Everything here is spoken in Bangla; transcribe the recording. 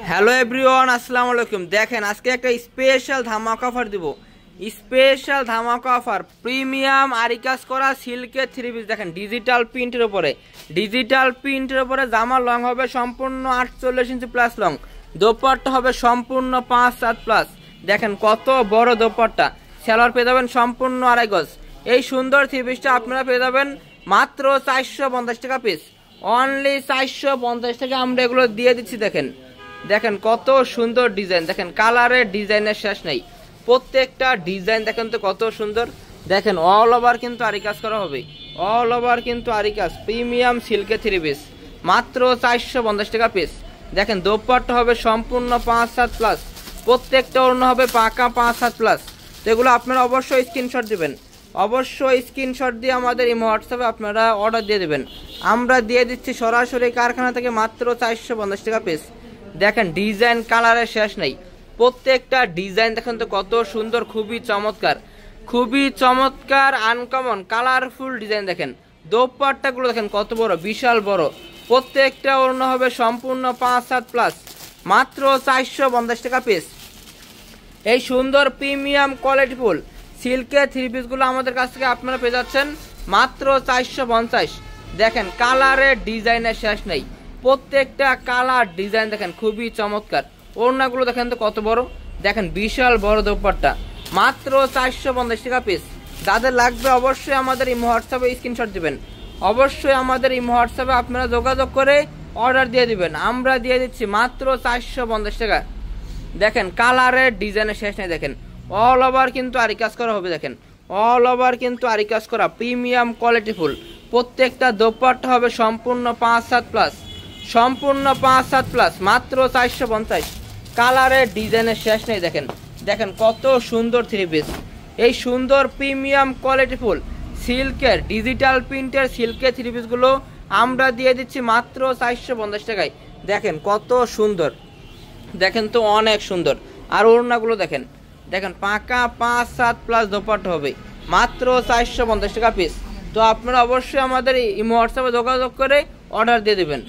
হ্যালো এভরিওয়ান, আসসালামু আলাইকুম। দেখেন আজকে একটা স্পেশাল ধামাকা অফার দিব। স্পেশাল ধামাকা অফার, প্রিমিয়াম আরি কাজ করা সিল্কের থ্রি পিস। দেখেন ডিজিটাল প্রিন্টের উপরে জামা লং হবে সম্পূর্ণ 48 ইঞ্চি প্লাস লং, দোপাট্টা হবে সম্পূর্ণ 5-7 প্লাস। দেখেন কত বড় দোপাট্টা, সেলোয়ার পেয়ে যাবেন সম্পূর্ণ 2.5 গজ। এই সুন্দর থ্রি পিসটা আপনারা পেয়ে যাবেন মাত্র 450 টাকা পিস, অনলি 450 টাকা আমরা এগুলো দিয়ে দিচ্ছি। দেখেন কত সুন্দর ডিজাইন, দেখেন কালারের ডিজাইনের শেষ নেই, প্রত্যেকটা ডিজাইন দেখেন তো কত সুন্দর। দেখেন অল ওভার কিন্তু আরি কাজ করা হবে, অল ওভার কিন্তু আরি কাজ, প্রিমিয়াম সিল্কের থ্রি পিস মাত্র 450 টাকা পিস। দেখেন দোপাট্টা হবে সম্পূর্ণ 5-7 প্লাস, প্রত্যেকটা ওড়না হবে পাকা 5-7 প্লাস। তো এগুলো আপনারা অবশ্যই স্ক্রিনশট দিবেন, অবশ্যই স্ক্রিনশট দিয়ে আমাদের এই হোয়াটসঅ্যাপে আপনারা অর্ডার দিয়ে দেবেন। আমরা দিয়ে দিচ্ছি সরাসরি কারখানা থেকে মাত্র 450 টাকা পিস। দেখেন ডিজাইন কালারের শেষ নেই, প্রত্যেকটা ডিজাইন দেখেন তো কত সুন্দর, খুবই চমৎকার আনকমন কালারফুল ডিজাইন। দেখেন দোপাট্টাগুলো দেখেন কত বড়, বিশাল বড়, প্রত্যেকটা ওড়না হবে সম্পূর্ণ 5-7 প্লাস, মাত্র 450 টাকা পিস। এই সুন্দর প্রিমিয়াম কোয়ালিটিফুল সিল্কের থ্রি পিসগুলো আমাদের কাছ থেকে আপনারা পেয়ে যাচ্ছেন মাত্র 450। দেখেন কালারের ডিজাইনের শেষ নেই, প্রত্যেকটা কালার ডিজাইন দেখেন খুবই চমৎকার। ওড়নাগুলো দেখেন তো কত বড়, দেখেন বিশাল বড় দোপাট্টা, মাত্র 450 টাকা পিস। যাদের লাগবে অবশ্যই আমাদের এই হোয়াটসঅ্যাপে স্ক্রিনশট দিবেন, অবশ্যই আমাদের এই হোয়াটসঅ্যাপে আপনারা যোগাযোগ করে অর্ডার দিয়ে দিবেন। আমরা দিয়ে দিচ্ছি মাত্র 450 টাকা। দেখেন কালারের ডিজাইনের শেষ নেই, দেখেন অল ওভার কিন্তু আরি কাজ করা হবে। দেখেন অল ওভার কিন্তু আরি কাজ করা, প্রিমিয়াম কোয়ালিটিফুল, প্রত্যেকটা দোপাট্টা হবে সম্পূর্ণ 5-7 প্লাস, সম্পূর্ণ 5-7 প্লাস, মাত্র 450। কালারের ডিজাইনের শেষ নেই। দেখেন কত সুন্দর থ্রি পিস, এই সুন্দর প্রিমিয়াম কোয়ালিটিফুল সিল্কের ডিজিটাল প্রিন্টের সিল্কের থ্রি পিসগুলো আমরা দিয়ে দিচ্ছি মাত্র 450 টাকায়। দেখেন কত সুন্দর, দেখেন তো অনেক সুন্দর। আর ওড়নাগুলো দেখেন পাকা 5-7 প্লাস দোপাট্টা হবে, মাত্র 450 টাকা পিস। তো আপনারা অবশ্যই আমাদের এই হোয়াটসঅ্যাপে যোগাযোগ করে অর্ডার দিয়ে দেবেন।